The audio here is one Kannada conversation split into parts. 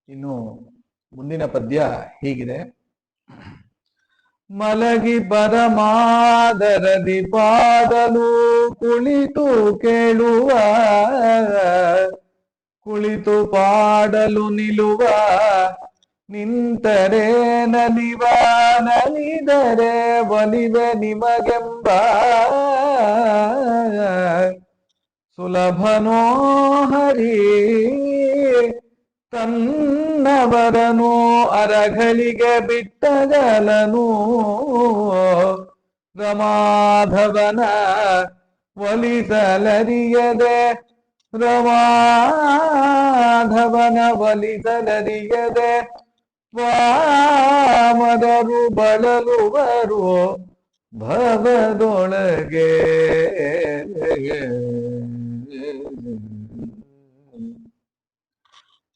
ಇನ್ನು ಮುಂದಿನ ಪದ್ಯ ಹೀಗಿದೆ. ಮಲಗಿ ಪರಮಾದರದಿ ಪಾಡಲು ಕುಳಿತು ಕೇಳುವ, ಕುಳಿತು ಪಾಡಲು ನಿಲುವ, ನಿಂತರೆ ನಲಿವ, ನಲಿದರೆ ಒಲಿವೆ ನಿಮಗೆಂಬ ಸುಲಭನೋ ಹರಿ ತನ್ನವರನು ಅರಗಳಿಗೆ ಬಿಟ್ಟಗಲನು. ರಮಾಧವನ ಒಲಿಸಲರಿಯದೆ, ರಮಾಧವನ ಒಲಿಸಲರಿಯದೆ ವಾಮದರು ಬಳಲುವರು ಭವದೊಳಗೆ.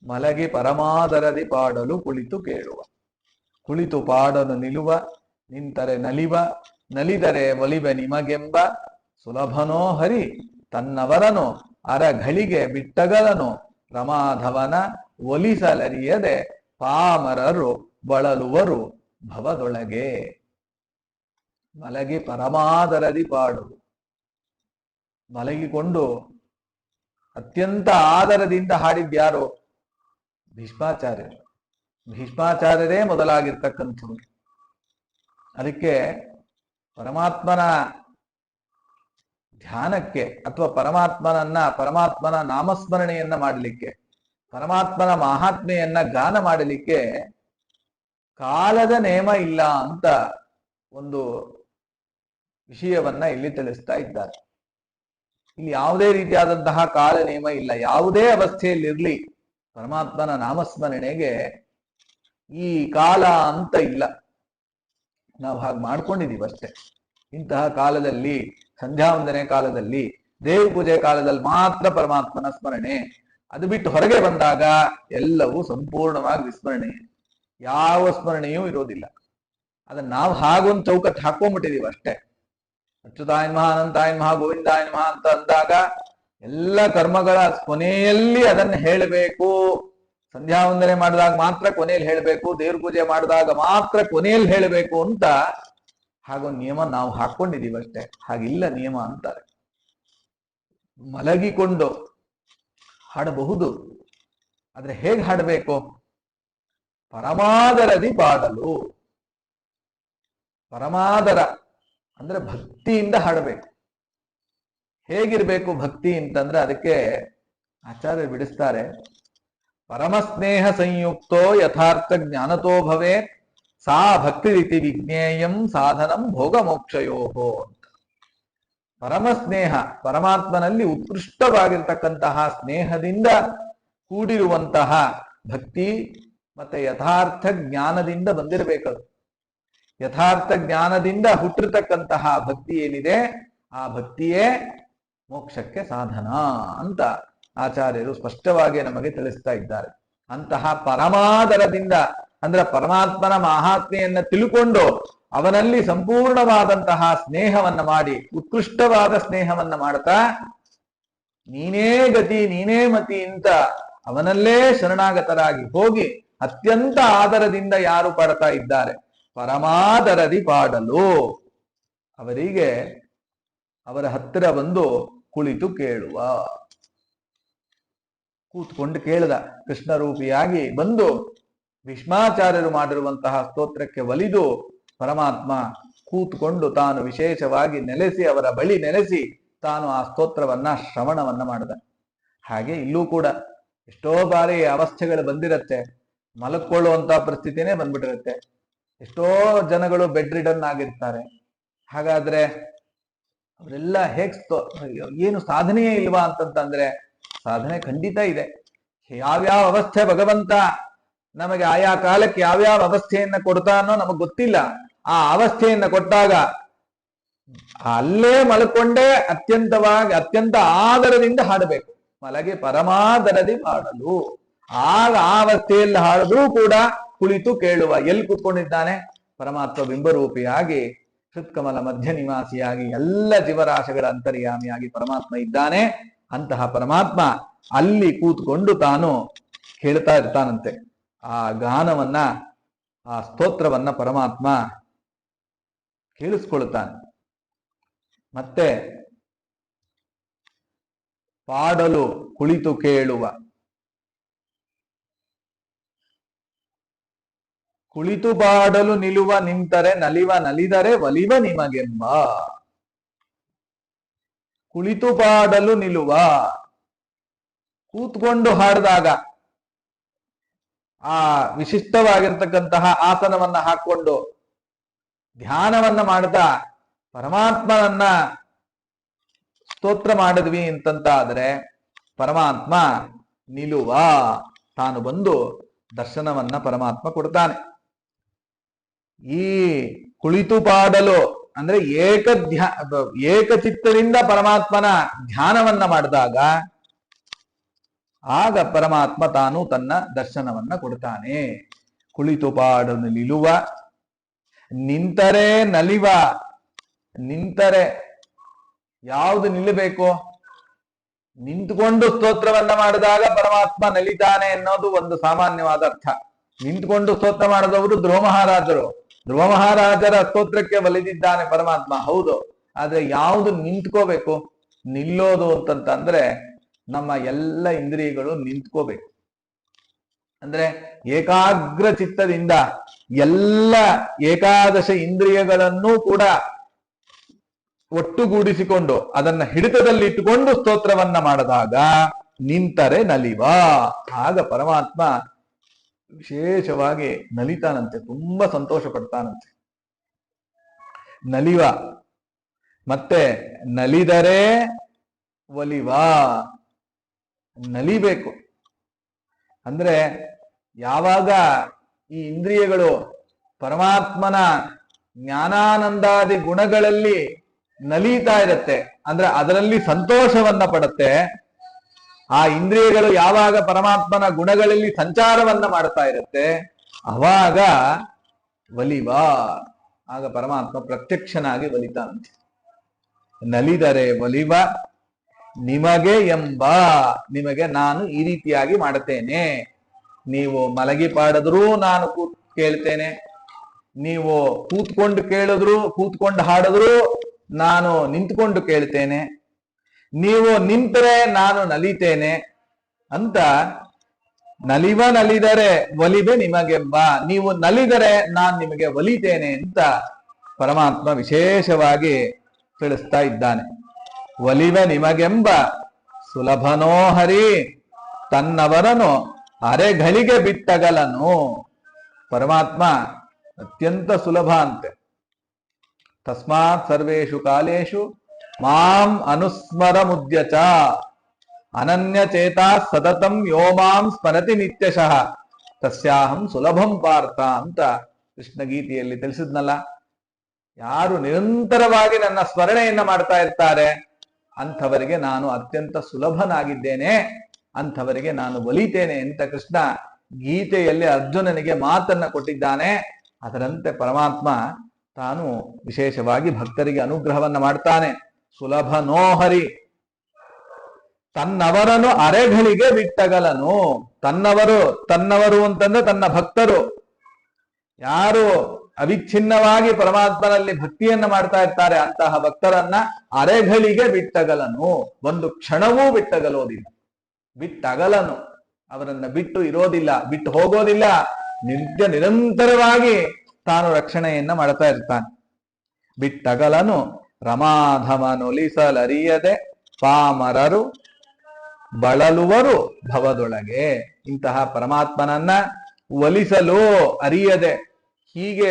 ಮಲಗಿ ಪರಮಾದರದಿ ಪಾಡಲು ಕುಳಿತು ಕೇಳುವ, ಕುಳಿತು ಪಾಡಲು ನಿಲುವ, ನಿಂತರೆ ನಲಿವ, ನಲಿದರೆ ಒಲಿವೆ ನಿಮಗೆಂಬ ಸುಲಭನೋ ಹರಿ ತನ್ನವರನು ಅರಗಳಿಗೆ ಬಿಟ್ಟಗಲನು. ರಮಾಧವನ ಒಲಿಸಲರಿಯದೆ ಪಾಮರರು ಬಳಲುವರು ಭವದೊಳಗೆ. ಮಲಗಿ ಪರಮಾದರದಿ ಪಾಡು, ಮಲಗಿಕೊಂಡು ಅತ್ಯಂತ ಆದರದಿಂದ ಹಾಡಿದ್ಯಾರು? ಭೀಷ್ಮಾಚಾರ್ಯರು. ಭೀಷ್ಮಾಚಾರ್ಯರೇ ಮೊದಲಾಗಿರ್ತಕ್ಕಂಥವ್ರು. ಅದಕ್ಕೆ ಪರಮಾತ್ಮನ ಧ್ಯಾನಕ್ಕೆ ಅಥವಾ ಪರಮಾತ್ಮನ ನಾಮಸ್ಮರಣೆಯನ್ನ ಮಾಡಲಿಕ್ಕೆ, ಪರಮಾತ್ಮನ ಮಹಾತ್ಮೆಯನ್ನ ಗಾನ ಮಾಡಲಿಕ್ಕೆ ಕಾಲದ ನೇಮ ಇಲ್ಲ ಅಂತ ಒಂದು ವಿಷಯವನ್ನ ಇಲ್ಲಿ ತಿಳಿಸ್ತಾ ಇದ್ದಾರೆ. ಇಲ್ಲಿ ಯಾವುದೇ ರೀತಿಯಾದಂತಹ ಕಾಲ ನೇಮ ಇಲ್ಲ. ಯಾವುದೇ ಅವಸ್ಥೆಯಲ್ಲಿರ್ಲಿ ಪರಮಾತ್ಮನ ನಾಮಸ್ಮರಣೆಗೆ ಈ ಕಾಲ ಅಂತ ಇಲ್ಲ. ನಾವು ಹಾಗೆ ಮಾಡ್ಕೊಂಡಿದೀವಿ ಅಷ್ಟೇ. ಇಂತಹ ಕಾಲದಲ್ಲಿ, ಸಂಧ್ಯಾ ವಂದನೆ ಕಾಲದಲ್ಲಿ, ದೇವ ಪೂಜೆ ಕಾಲದಲ್ಲಿ ಮಾತ್ರ ಪರಮಾತ್ಮನ ಸ್ಮರಣೆ. ಅದು ಬಿಟ್ಟು ಹೊರಗೆ ಬಂದಾಗ ಎಲ್ಲವೂ ಸಂಪೂರ್ಣವಾಗಿ ವಿಸ್ಮರಣೆ, ಯಾವ ಸ್ಮರಣೆಯೂ ಇರೋದಿಲ್ಲ. ಅದನ್ನ ನಾವು ಹಾಗೊಂದು ಚೌಕಟ್ಟು ಹಾಕೊಂಡ್ಬಿಟ್ಟಿದೀವಿ ಅಷ್ಟೇ. ಅಚ್ಯುತಾಯ ನಮಃ, ಅನಂತಾಯ ನಮಃ, ಗೋವಿಂದಾಯ ನಮಃ ಅಂತ ಅಂದಾಗ ಎಲ್ಲ ಕರ್ಮಗಳ ಕೊನೆಯಲ್ಲಿ ಅದನ್ನ ಹೇಳಬೇಕು. ಸಂಧ್ಯಾ ವಂದನೆ ಮಾಡಿದಾಗ ಮಾತ್ರ ಕೊನೆಯಲ್ಲಿ ಹೇಳಬೇಕು, ದೇವ್ರ ಪೂಜೆ ಮಾಡಿದಾಗ ಮಾತ್ರ ಕೊನೆಯಲ್ಲಿ ಹೇಳಬೇಕು ಅಂತ ಹಾಗೊಂದು ನಿಯಮ ನಾವು ಹಾಕೊಂಡಿದೀವಿ ಅಷ್ಟೇ. ಹಾಗಿಲ್ಲ ನಿಯಮ ಅಂತಾರೆ. ಮಲಗಿಕೊಂಡು ಹಾಡಬಹುದು, ಆದ್ರೆ ಹೇಗೆ ಹಾಡಬೇಕು? ಪರಮಾದರದಿ ಪಾಡಲು. ಪರಮಾದರ ಅಂದ್ರೆ ಭಕ್ತಿಯಿಂದ ಹಾಡಬೇಕು. ಹೇಗಿರ್ಬೇಕು ಭಕ್ತಿ ಅಂತಂದ್ರೆ ಅದಕ್ಕೆ ಆಚಾರ್ಯರು ಬಿಡಿಸ್ತಾರೆ. ಪರಮಸ್ನೇಹ ಸಂಯುಕ್ತೋ ಯಥಾರ್ಥ ಜ್ಞಾನತೋ ಭವೇ ಸಾ ಭಕ್ತಿ ರೀತಿ ವಿಜ್ಞೇಯಂ ಸಾಧನಂ ಭೋಗ ಮೋಕ್ಷಯೋಹೋ ಅಂತ. ಪರಮಸ್ನೇಹ, ಪರಮಾತ್ಮನಲ್ಲಿ ಉತ್ಕೃಷ್ಟವಾಗಿರ್ತಕ್ಕಂತಹ ಸ್ನೇಹದಿಂದ ಕೂಡಿರುವಂತಹ ಭಕ್ತಿ ಮತ್ತೆ ಯಥಾರ್ಥ ಜ್ಞಾನದಿಂದ ಬಂದಿರಬೇಕದು. ಯಥಾರ್ಥ ಜ್ಞಾನದಿಂದ ಹುಟ್ಟಿರ್ತಕ್ಕಂತಹ ಭಕ್ತಿ ಏನಿದೆ, ಆ ಭಕ್ತಿಯೇ ಮೋಕ್ಷಕ್ಕೆ ಸಾಧನ ಅಂತ ಆಚಾರ್ಯರು ಸ್ಪಷ್ಟವಾಗಿ ನಮಗೆ ತಿಳಿಸ್ತಾ ಇದ್ದಾರೆ. ಅಂತಹ ಪರಮಾದರದಿಂದ ಅಂದ್ರೆ ಪರಮಾತ್ಮನ ಮಹಾತ್ಮೆಯನ್ನ ತಿಳ್ಕೊಂಡು ಅವನಲ್ಲಿ ಸಂಪೂರ್ಣವಾದಂತಹ ಸ್ನೇಹವನ್ನ ಮಾಡಿ, ಉತ್ಕೃಷ್ಟವಾದ ಸ್ನೇಹವನ್ನ ಮಾಡ್ತಾ ನೀನೇ ಗತಿ ನೀನೇ ಮತಿ ಅಂತ ಅವನಲ್ಲೇ ಶರಣಾಗತರಾಗಿ ಹೋಗಿ ಅತ್ಯಂತ ಆದರದಿಂದ ಯಾರು ಪಾಡ್ತಾ ಇದ್ದಾರೆ, ಪರಮಾದರದಿ ಪಾಡಲು, ಅವರಿಗೆ ಅವರ ಹತ್ತಿರ ಬಂದು ಕುಳಿತು ಕೇಳುವ. ಕೂತ್ಕೊಂಡು ಕೇಳಿದ, ಕೃಷ್ಣ ರೂಪಿಯಾಗಿ ಬಂದು ಭೀಷ್ಮಾಚಾರ್ಯರು ಮಾಡಿರುವಂತಹ ಸ್ತೋತ್ರಕ್ಕೆ ಒಲಿದು ಪರಮಾತ್ಮ ಕೂತ್ಕೊಂಡು ತಾನು ವಿಶೇಷವಾಗಿ ನೆಲೆಸಿ, ಅವರ ಬಳಿ ನೆಲೆಸಿ ತಾನು ಆ ಸ್ತೋತ್ರವನ್ನ ಶ್ರವಣವನ್ನ ಮಾಡಿದ. ಹಾಗೆ ಇಲ್ಲೂ ಕೂಡ ಎಷ್ಟೋ ಬಾರಿ ಅವಸ್ಥೆಗಳು ಬಂದಿರತ್ತೆ, ಮಲಕ್ಕೊಳ್ಳುವಂತಹ ಪರಿಸ್ಥಿತಿನೇ ಬಂದ್ಬಿಟ್ಟಿರುತ್ತೆ. ಎಷ್ಟೋ ಜನಗಳು ಬೆಡ್ ರಿಡನ್ ಆಗಿರ್ತಾರೆ. ಹಾಗಾದ್ರೆ ಅವರೆಲ್ಲ ಏನು ಸಾಧನೆಯೇ ಇಲ್ವಾ ಅಂತಂತಂದ್ರೆ ಸಾಧನೆ ಖಂಡಿತ ಇದೆ. ಯಾವ್ಯಾವ ಅವಸ್ಥೆ ಭಗವಂತ ನಮಗೆ ಆಯಾ ಕಾಲಕ್ಕೆ ಯಾವ್ಯಾವ ಅವಸ್ಥೆಯನ್ನ ಕೊಡ್ತಾನೋ ನಮಗ್ ಗೊತ್ತಿಲ್ಲ. ಆ ಅವಸ್ಥೆಯನ್ನ ಕೊಟ್ಟಾಗ ಅಲ್ಲೇ ಮಲ್ಕೊಂಡೇ ಅತ್ಯಂತ ಆದರದಿಂದ ಹಾಡಬೇಕು. ಮಲಗೆ ಪರಮಾದರದಿ ಹಾಡಲು. ಆಗ ಆ ಅವಸ್ಥೆಯಲ್ಲಿ ಹಾಡಿದ್ರೂ ಕೂಡ ಕುಳಿತು ಕೇಳುವ. ಎಲ್ಲಿ ಕೂತ್ಕೊಂಡಿದ್ದಾನೆ? ಪರಮಾತ್ಮ ಬಿಂಬರೂಪಿಯಾಗಿ ಹೃತ್ಕಮಲ ಮಧ್ಯ ನಿವಾಸಿಯಾಗಿ ಎಲ್ಲ ಜೀವರಾಶಿಗಳ ಅಂತರ್ಯಾಮಿಯಾಗಿ ಪರಮಾತ್ಮ ಇದ್ದಾನೆ. ಅಂತಹ ಪರಮಾತ್ಮ ಅಲ್ಲಿ ಕೂತ್ಕೊಂಡು ತಾನು ಕೇಳ್ತಾ ಇರ್ತಾನಂತೆ. ಆ ಗಾನವನ್ನ, ಆ ಸ್ತೋತ್ರವನ್ನ ಪರಮಾತ್ಮ ಕೇಳಿಸ್ಕೊಳ್ತಾನೆ. ಮತ್ತೆ ಪಾಡಲು ಕುಳಿತು ಕೇಳುವ, ಕುಳಿತು ಪಾಡಲು ನಿಲುವ ನಿಂತರೆ ನಲಿವ ನಲಿದರೆ ಒಲಿವ ನಿಮಗೆಂಬ. ಕುಳಿತು ಪಾಡಲು ನಿಲುವ, ಕೂತ್ಕೊಂಡು ಹಾಡಿದಾಗ ಆ ವಿಶಿಷ್ಟವಾಗಿರ್ತಕ್ಕಂತಹ ಆಸನವನ್ನ ಹಾಕೊಂಡು ಧ್ಯಾನವನ್ನ ಮಾಡ್ತಾ ಪರಮಾತ್ಮನನ್ನ ಸ್ತೋತ್ರ ಮಾಡಿದ್ವಿ ಅಂತಂತಾದ್ರೆ ಪರಮಾತ್ಮ ನಿಲುವ, ತಾನು ಬಂದು ದರ್ಶನವನ್ನ ಪರಮಾತ್ಮ ಕೊಡ್ತಾನೆ. ಈ ಕುಳಿತು ಪಾಡಲು ಅಂದ್ರೆ ಏಕಚಿತ್ತದಿಂದ ಪರಮಾತ್ಮನ ಧ್ಯಾನವನ್ನ ಮಾಡಿದಾಗ ಆಗ ಪರಮಾತ್ಮ ತಾನು ತನ್ನ ದರ್ಶನವನ್ನ ಕೊಡ್ತಾನೆ. ಕುಳಿತು ಪಾಡಲು ನಿಲುವ, ನಿಂತರೆ ನಲಿವ. ನಿಂತರೆ ಯಾವುದು ನಿಲ್ಲಬೇಕು? ನಿಂತುಕೊಂಡು ಸ್ತೋತ್ರವನ್ನ ಮಾಡಿದಾಗ ಪರಮಾತ್ಮ ನಲಿತಾನೆ ಅನ್ನೋದು ಒಂದು ಸಾಮಾನ್ಯವಾದ ಅರ್ಥ. ನಿಂತುಕೊಂಡು ಸ್ತೋತ್ರ ಮಾಡಿದವರು ಧ್ರುವ ಮಹಾರಾಜರು. ಧ್ರುವ ಮಹಾರಾಜರ ಸ್ತೋತ್ರಕ್ಕೆ ಒಲಿದಿದ್ದಾನೆ ಪರಮಾತ್ಮ, ಹೌದು. ಆದ್ರೆ ಯಾವುದು ನಿಂತ್ಕೋಬೇಕು? ನಿಲ್ಲೋದು ಅಂತಂತಂದ್ರೆ ನಮ್ಮ ಎಲ್ಲ ಇಂದ್ರಿಯಗಳು ನಿಂತ್ಕೋಬೇಕು. ಅಂದ್ರೆ ಏಕಾಗ್ರ ಚಿತ್ತದಿಂದ ಎಲ್ಲ ಏಕಾದಶ ಇಂದ್ರಿಯಗಳನ್ನೂ ಕೂಡ ಒಟ್ಟುಗೂಡಿಸಿಕೊಂಡು ಅದನ್ನ ಹಿಡಿತದಲ್ಲಿಟ್ಟುಕೊಂಡು ಸ್ತೋತ್ರವನ್ನ ಮಾಡಿದಾಗ ನಿಂತರೆ ನಲಿವ. ಆಗ ಪರಮಾತ್ಮ ವಿಶೇಷವಾಗಿ ನಲಿತಾನಂತೆ, ತುಂಬಾ ಸಂತೋಷ ಪಡ್ತಾನಂತೆ. ನಲಿವ, ಮತ್ತೆ ನಲಿದರೆ ಒಲಿವ. ನಲಿಬೇಕು ಅಂದ್ರೆ ಯಾವಾಗ ಈ ಇಂದ್ರಿಯಗಳು ಪರಮಾತ್ಮನ ಜ್ಞಾನಾನಂದಾದಿ ಗುಣಗಳಲ್ಲಿ ನಲೀತಾ ಇರುತ್ತೆ, ಅಂದ್ರೆ ಅದರಲ್ಲಿ ಸಂತೋಷವನ್ನ ಪಡುತ್ತೆ. ಆ ಇಂದ್ರಿಯಗಳು ಯಾವಾಗ ಪರಮಾತ್ಮನ ಗುಣಗಳಲ್ಲಿ ಸಂಚಾರವನ್ನ ಮಾಡ್ತಾ ಇರುತ್ತೆ, ಅವಾಗ ಒಲಿವ. ಆಗ ಪರಮಾತ್ಮ ಪ್ರತ್ಯಕ್ಷನಾಗಿ ಒಲಿತಾನಂತೆ. ನಲಿದರೆ ಒಲಿವ ನಿಮಗೆ ಎಂಬ, ನಿಮಗೆ ನಾನು ಈ ರೀತಿಯಾಗಿ ಮಾಡುತ್ತೇನೆ. ನೀವು ಮಲಗಿ ಪಾಡಿದ್ರೂ ನಾನು ಕೇಳ್ತೇನೆ, ನೀವು ಕೂತ್ಕೊಂಡು ಹಾಡಿದ್ರು ನಾನು ನಿಂತ್ಕೊಂಡು ಕೇಳ್ತೇನೆ, ನೀವು ನಿಂತರೆ ನಾನು ನಲಿತೇನೆ ಅಂತ. ನಲಿವ ನಲಿದರೆ ಒಲಿವೆ ನಿಮಗೆಂಬ, ನೀವು ನಲಿದರೆ ನಾನು ನಿಮಗೆ ಒಲಿತೇನೆ ಅಂತ ಪರಮಾತ್ಮ ವಿಶೇಷವಾಗಿ ತಿಳಿಸ್ತಾ ಇದ್ದಾನೆ. ಒಲಿವೆ ನಿಮಗೆಂಬ ಸುಲಭನೋ ಹರಿ ತನ್ನವರನು ಅರೆಗಳಿಗೆ ಬಿಟ್ಟಗಲನು. ಪರಮಾತ್ಮ ಅತ್ಯಂತ ಸುಲಭ ಅಂತೆ. ತಸ್ಮಾತ್ ಸರ್ವೇಷು ಕಾಲೇಶು ಮಾಂ ಅನುಸ್ಮರ ಮುದ್ಯಚ ಅನನ್ಯ ಚೇತಾ ಸತತಂ ಯೋ ಮಾಂ ಸ್ಮರತಿ ನಿತ್ಯಶಃ ತಸ್ಯಾಹಂ ಸುಲಭಂ ಪಾರ್ಥ ಅಂತ ಕೃಷ್ಣ ಗೀತೆಯಲ್ಲಿ ತಿಳಿಸಿದ್ನಲ್ಲ. ಯಾರು ನಿರಂತರವಾಗಿ ನನ್ನ ಸ್ಮರಣೆಯನ್ನ ಮಾಡ್ತಾ ಇರ್ತಾರೆ ಅಂಥವರಿಗೆ ನಾನು ಅತ್ಯಂತ ಸುಲಭನಾಗಿದ್ದೇನೆ, ಅಂಥವರಿಗೆ ನಾನು ಒಲಿತೇನೆ ಅಂತ ಕೃಷ್ಣ ಗೀತೆಯಲ್ಲಿ ಅರ್ಜುನನಿಗೆ ಮಾತನ್ನ ಕೊಟ್ಟಿದ್ದಾನೆ. ಅದರಂತೆ ಪರಮಾತ್ಮ ತಾನು ವಿಶೇಷವಾಗಿ ಭಕ್ತರಿಗೆ ಅನುಗ್ರಹವನ್ನ ಮಾಡ್ತಾನೆ. ಸುಲಭನೋ ಹರಿ ತನ್ನವರನು ಅರೆಗಳಿಗೆ ಬಿಟ್ಟಗಲನು. ತನ್ನವರು ಅಂತಂದ್ರೆ ತನ್ನ ಭಕ್ತರು ಯಾರು ಅವಿಚ್ಛಿನ್ನವಾಗಿ ಪರಮಾತ್ಮನಲ್ಲಿ ಭಕ್ತಿಯನ್ನ ಮಾಡ್ತಾ ಇರ್ತಾರೆ ಅಂತಹ ಭಕ್ತರನ್ನ ಅರೆಗಳಿಗೆ ಬಿಟ್ಟಗಲನು. ಒಂದು ಕ್ಷಣವೂ ಬಿಟ್ಟಗಲೋದಿಲ್ಲ, ಬಿಟ್ಟಗಲನು. ಅವರನ್ನ ಬಿಟ್ಟು ಇರೋದಿಲ್ಲ, ಬಿಟ್ಟು ಹೋಗೋದಿಲ್ಲ. ನಿರಂತರವಾಗಿ ತಾನು ರಕ್ಷಣೆಯನ್ನ ಮಾಡ್ತಾ ಇರ್ತಾನೆ. ಬಿಟ್ಟಗಲನು ರಮಾಧಮನೊಲಿಸಲರಿಯದೆ ಪಾಮರರು ಬಳಲುವರು ಭವದೊಳಗೆ. ಇಂತಹ ಪರಮಾತ್ಮನನ್ನ ಒಲಿಸಲು ಅರಿಯದೆ, ಹೀಗೆ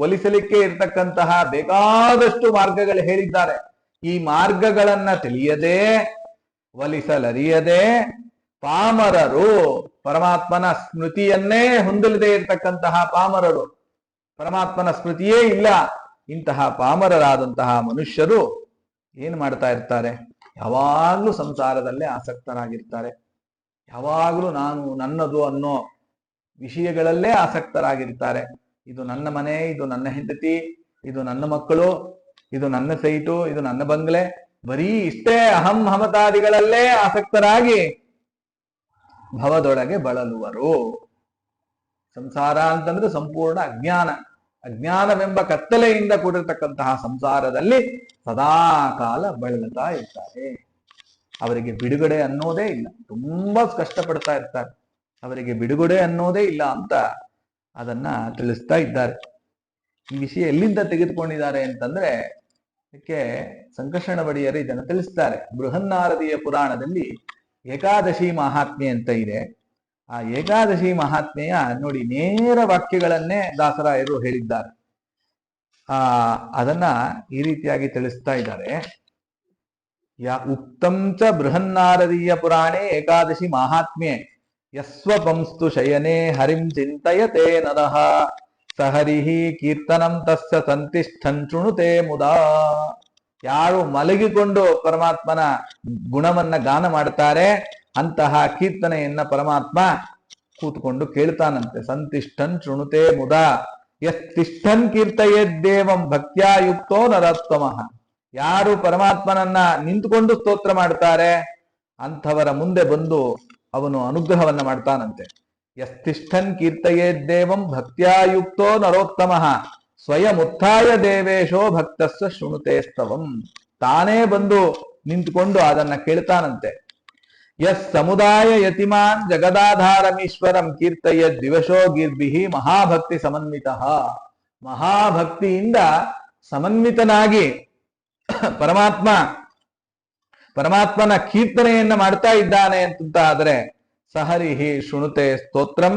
ಒಲಿಸಲಿಕ್ಕೆ ಇರ್ತಕ್ಕಂತಹ ಬೇಕಾದಷ್ಟು ಮಾರ್ಗಗಳು ಹೇಳಿದ್ದಾರೆ. ಈ ಮಾರ್ಗಗಳನ್ನ ತಿಳಿಯದೆ, ಒಲಿಸಲರಿಯದೆ ಪಾಮರರು, ಪರಮಾತ್ಮನ ಸ್ಮೃತಿಯನ್ನೇ ಹೊಂದಲಿದೆ ಇರ್ತಕ್ಕಂತಹ ಪಾಮರರು, ಪರಮಾತ್ಮನ ಸ್ಮೃತಿಯೇ ಇಲ್ಲ, ಇಂತಹ ಪಾಮರರಾದಂತಹ ಮನುಷ್ಯರು ಏನ್ ಮಾಡ್ತಾ ಇರ್ತಾರೆ? ಯಾವಾಗ್ಲೂ ಸಂಸಾರದಲ್ಲೇ ಆಸಕ್ತರಾಗಿರ್ತಾರೆ. ಯಾವಾಗ್ಲೂ ನಾನು ನನ್ನದು ಅನ್ನೋ ವಿಷಯಗಳಲ್ಲೇ ಆಸಕ್ತರಾಗಿರ್ತಾರೆ. ಇದು ನನ್ನ ಮನೆ, ಇದು ನನ್ನ ಹೆಂಡತಿ, ಇದು ನನ್ನ ಮಕ್ಕಳು, ಇದು ನನ್ನ ಸೈಟು, ಇದು ನನ್ನ ಬಂಗ್ಲೆ, ಬರೀ ಇಷ್ಟೇ ಅಹಂ ಮಮತಾದಿಗಳಲ್ಲೇ ಆಸಕ್ತರಾಗಿ ಭವದೊಳಗೆ ಬಳಲುವರು. ಸಂಸಾರ ಅಂತಂದ್ರೆ ಸಂಪೂರ್ಣ ಅಜ್ಞಾನವೆಂಬ ಕತ್ತಲೆಯಿಂದ ಕೂಡಿರ್ತಕ್ಕಂತಹ ಸಂಸಾರದಲ್ಲಿ ಸದಾ ಕಾಲ ಬಳಲ್ತಾ ಇರ್ತಾರೆ. ಅವರಿಗೆ ಬಿಡುಗಡೆ ಅನ್ನೋದೇ ಇಲ್ಲ, ತುಂಬಾ ಕಷ್ಟಪಡ್ತಾ ಇರ್ತಾರೆ. ಅವರಿಗೆ ಬಿಡುಗಡೆ ಅನ್ನೋದೇ ಇಲ್ಲ ಅಂತ ಅದನ್ನ ತಿಳಿಸ್ತಾ ಇದ್ದಾರೆ. ಈ ವಿಷಯ ಎಲ್ಲಿಂದ ತೆಗೆದುಕೊಂಡಿದ್ದಾರೆ ಅಂತಂದ್ರೆ, ಇದಕ್ಕೆ ಸಂಕರ್ಷಣ ಬಡಿಯರು ಇದನ್ನು ತಿಳಿಸ್ತಾರೆ. ಬೃಹನ್ನಾರದೀಯ ಪುರಾಣದಲ್ಲಿ ಏಕಾದಶಿ ಮಹಾತ್ಮೆ ಅಂತ ಇದೆ. ಆ ಏಕಾದಶಿ ಮಹಾತ್ಮೆಯ ನೋಡಿ ನೇರ ವಾಕ್ಯಗಳನ್ನೇ ದಾಸರಾಯರು ಹೇಳಿದ್ದಾರೆ. ಅದನ್ನ ಈ ರೀತಿಯಾಗಿ ತಿಳಿಸ್ತಾ ಇದ್ದಾರೆ. ಉಕ್ತಂ ಚ ಬೃಹನ್ನಾರದೀಯ ಪುರಾಣೆ ಏಕಾದಶಿ ಮಹಾತ್ಮ್ಯೆ ಯಸ್ವಪಂಸ್ತು ಶಯನೆ ಹರಿಂ ಚಿಂತಯತೆ ನರಃ ಸಹರಿಹಿ ಕೀರ್ತನಂ ತಸ್ಯ ಸಂತಿಷ್ಠನ್ ಶೃಣುತೆ ಮುದಾ. ಯಾರು ಮಲಗಿಕೊಂಡು ಪರಮಾತ್ಮನ ಗುಣವನ್ನ ಗಾನ ಮಾಡ್ತಾರೆ ಅಂತಹ ಕೀರ್ತನೆಯನ್ನ ಪರಮಾತ್ಮ ಕೂತ್ಕೊಂಡು ಕೇಳ್ತಾನಂತೆ. ಸಂತಿಷ್ಠನ್ ಶೃಣುತೆ ಮುದಾ ಯಸ್ತಿಷ್ಠನ್ ಕೀರ್ತಯೇದ್ದೇವಂ ಭಕ್ತ್ಯಾಯುಕ್ತೋ ನರೋತ್ತಮಃ. ಯಾರು ಪರಮಾತ್ಮನನ್ನ ನಿಂತುಕೊಂಡು ಸ್ತೋತ್ರ ಮಾಡ್ತಾರೆ ಅಂಥವರ ಮುಂದೆ ಬಂದು ಅವನು ಅನುಗ್ರಹವನ್ನ ಮಾಡ್ತಾನಂತೆ. ಯಸ್ತಿಷ್ಠನ್ ಕೀರ್ತಯೇದ್ದೇವಂ ಭಕ್ತ್ಯಾಯುಕ್ತೋ ನರೋತ್ತಮಃ ಸ್ವಯಂ ಉತ್ಥಾಯ ದೇವೇಶೋ ಭಕ್ತಸ್ಸ ಶೃಣುತೆ ಸ್ತವಂ. ತಾನೇ ಬಂದು ನಿಂತುಕೊಂಡು ಅದನ್ನ ಕೇಳ್ತಾನಂತೆ. ಯಸ್ ಸಮುದಾಯ ಯತಿಮಾನ್ ಜಗದಾಧಾರಮೀಶ್ವರಂ ಕೀರ್ತಯೇದ್ ದಿವಶೋ ಗೀರ್ಭಿಹಿ ಮಹಾಭಕ್ತಿ ಸಮನ್ವಿತಃ. ಮಹಾಭಕ್ತಿಯಿಂದ ಸಮನ್ವಿತನಾಗಿ ಪರಮಾತ್ಮನ ಕೀರ್ತನೆಯನ್ನ ಮಾಡ್ತಾ ಇದ್ದಾನೆ ಅಂತ ಆದ್ರೆ ಸಹರಿಹಿ ಶೃಣುತೆ ಸ್ತೋತ್ರಂ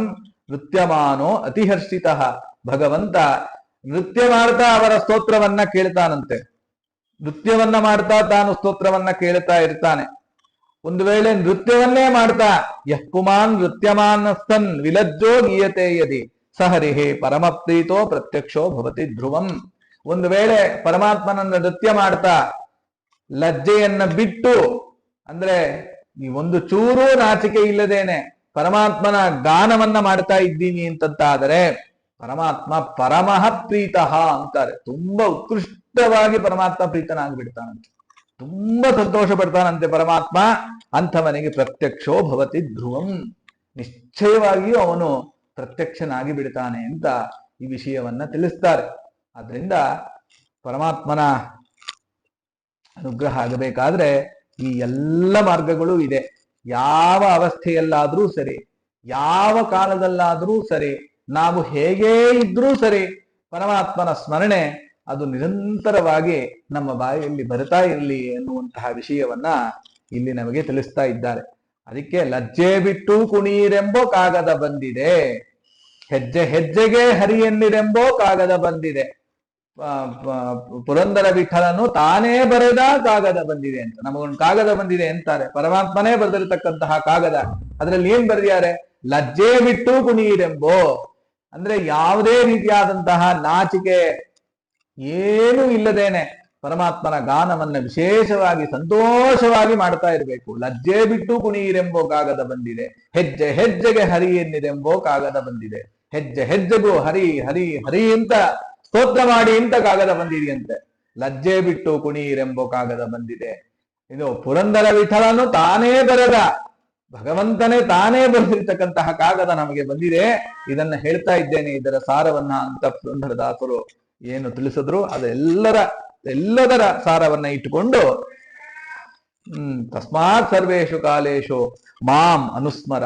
ನೃತ್ಯಮಾನೋ ಅತಿಹರ್ಷಿತ. ಭಗವಂತ ನೃತ್ಯ ಮಾಡ್ತಾ ಅವರ ಸ್ತೋತ್ರವನ್ನ ಕೇಳ್ತಾನಂತೆ. ನೃತ್ಯವನ್ನ ಮಾಡ್ತಾ ತಾನು ಸ್ತೋತ್ರವನ್ನ ಕೇಳ್ತಾ ಇರ್ತಾನೆ. ಒಂದು ವೇಳೆ ನೃತ್ಯವನ್ನೇ ಮಾಡ್ತಾ ಯಃ ಪುಮಾನ್ ನೃತ್ಯಮಾನಸ್ತನ್ ವಿಲಜ್ಜೋ ಗೀಯತೆ ಯದಿ ಸಹರಿಹಿ ಪರಮಪ್ರೀತೋ ಪ್ರತ್ಯಕ್ಷೋ ಭವತಿ ಧ್ರುವಂ. ಒಂದು ವೇಳೆ ಪರಮಾತ್ಮನನ್ನ ನೃತ್ಯ ಮಾಡ್ತಾ ಲಜ್ಜೆಯನ್ನ ಬಿಟ್ಟು, ಅಂದ್ರೆ ಈ ಒಂದು ಚೂರು ನಾಚಿಕೆ ಇಲ್ಲದೇನೆ ಪರಮಾತ್ಮನ ಗಾನವನ್ನ ಮಾಡ್ತಾ ಇದ್ದೀನಿ ಅಂತಂತಾದರೆ ಪರಮಾತ್ಮ ಪರಮಃ ಪ್ರೀತಃ ಅಂತಾರೆ. ತುಂಬಾ ಉತ್ಕೃಷ್ಟವಾಗಿ ಪರಮಾತ್ಮ ಪ್ರೀತನಾಗ್ಬಿಡ್ತಾನಂತೆ, ತುಂಬಾ ಸಂತೋಷ ಪಡ್ತಾನಂತೆ ಪರಮಾತ್ಮ. ಅಂಥವನಿಗೆ ಪ್ರತ್ಯಕ್ಷೋ ಭವತಿ ಧ್ರುವಂ, ನಿಶ್ಚಯವಾಗಿಯೂ ಅವನು ಪ್ರತ್ಯಕ್ಷನಾಗಿ ಬಿಡ್ತಾನೆ ಅಂತ ಈ ವಿಷಯವನ್ನ ತಿಳಿಸ್ತಾರೆ. ಆದ್ರಿಂದ ಪರಮಾತ್ಮನ ಅನುಗ್ರಹ ಆಗಬೇಕಾದ್ರೆ ಈ ಎಲ್ಲ ಮಾರ್ಗಗಳು ಇದೆ. ಯಾವ ಅವಸ್ಥೆಯಲ್ಲಾದ್ರೂ ಸರಿ, ಯಾವ ಕಾಲದಲ್ಲಾದ್ರೂ ಸರಿ, ನಾವು ಹೇಗೇ ಇದ್ರೂ ಸರಿ, ಪರಮಾತ್ಮನ ಸ್ಮರಣೆ ಅದು ನಿರಂತರವಾಗಿ ನಮ್ಮ ಬಾಯಲ್ಲಿ ಬರ್ತಾ ಇರಲಿ ಎನ್ನುವಂತಹ ವಿಷಯವನ್ನ ಇಲ್ಲಿ ನಮಗೆ ತಿಳಿಸ್ತಾ ಇದ್ದಾರೆ. ಅದಕ್ಕೆ ಲಜ್ಜೆ ಬಿಟ್ಟು ಕುಣೀರೆಂಬೋ ಕಾಗದ ಬಂದಿದೆ, ಹೆಜ್ಜೆ ಹೆಜ್ಜೆಗೆ ಹರಿಯನ್ನಿರೆಂಬೋ ಕಾಗದ ಬಂದಿದೆ. ಪುರಂದರ ವಿಠಲನು ತಾನೇ ಬರೆದ ಕಾಗದ ಬಂದಿದೆ ಅಂತ. ನಮಗೊಂದು ಕಾಗದ ಬಂದಿದೆ ಅಂತಾರೆ, ಪರಮಾತ್ಮನೇ ಬರೆದಿರತಕ್ಕಂತಹ ಕಾಗದ. ಅದ್ರಲ್ಲಿ ಏನ್ ಬರೆದಿದ್ದಾರೆ? ಲಜ್ಜೆ ಬಿಟ್ಟು ಕುಣೀರೆಂಬೋ, ಅಂದ್ರೆ ಯಾವುದೇ ರೀತಿಯಾದಂತಹ ನಾಚಿಕೆ ಏನು ಇಲ್ಲದೇನೆ ಪರಮಾತ್ಮನ ಗಾನವನ್ನ ವಿಶೇಷವಾಗಿ ಸಂತೋಷವಾಗಿ ಮಾಡ್ತಾ ಇರಬೇಕು. ಲಜ್ಜೆ ಬಿಟ್ಟು ಕುಣೀರೆಂಬೋ ಕಾಗದ ಬಂದಿದೆ, ಹೆಜ್ಜೆ ಹೆಜ್ಜೆಗೆ ಹರಿ ಎನ್ನಿರೆಂಬೋ ಕಾಗದ ಬಂದಿದೆ. ಹೆಜ್ಜೆ ಹೆಜ್ಜೆಗೂ ಹರಿ ಹರಿ ಹರಿ ಅಂತ ಸ್ತೋತ್ರ ಮಾಡಿ ಅಂತ ಕಾಗದ ಬಂದಿದೆಯಂತೆ. ಲಜ್ಜೆ ಬಿಟ್ಟು ಕುಣೀರೆಂಬೋ ಕಾಗದ ಬಂದಿದೆ. ಇದು ಪುರಂದರ ವಿಠಲನು ತಾನೇ ಬರೆದ, ಭಗವಂತನೇ ತಾನೇ ಬರೆದಿರ್ತಕ್ಕಂತಹ ಕಾಗದ ನಮಗೆ ಬಂದಿದೆ. ಇದನ್ನ ಹೇಳ್ತಾ ಇದ್ದೇನೆ, ಇದರ ಸಾರವನ್ನ ಅಂತ ಪುರಂದರದಾಸರು ಏನು ತಿಳಿಸಿದ್ರು ಅದೆಲ್ಲದರ ಸಾರವನ್ನ ಇಟ್ಟುಕೊಂಡು ತಸ್ಮಾತ್ ಸರ್ವೇಶು ಕಾಲೇಶು ಮಾಂ ಅನುಸ್ಮರ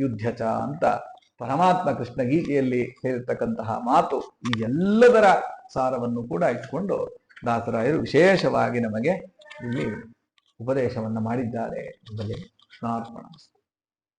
ಯುದ್ಧಚ ಅಂತ ಪರಮಾತ್ಮ ಕೃಷ್ಣ ಗೀತೆಯಲ್ಲಿ ಹೇಳಿರ್ತಕ್ಕಂತಹ ಮಾತು, ಈ ಎಲ್ಲದರ ಸಾರವನ್ನು ಕೂಡ ಇಟ್ಕೊಂಡು ದಾಸರಾಯರು ವಿಶೇಷವಾಗಿ ನಮಗೆ ಇಲ್ಲಿ ಉಪದೇಶವನ್ನ ಮಾಡಿದ್ದಾರೆ ಎಂಬಲ್ಲಿ ಕೃಷ್ಣಾರ್ಪಣ.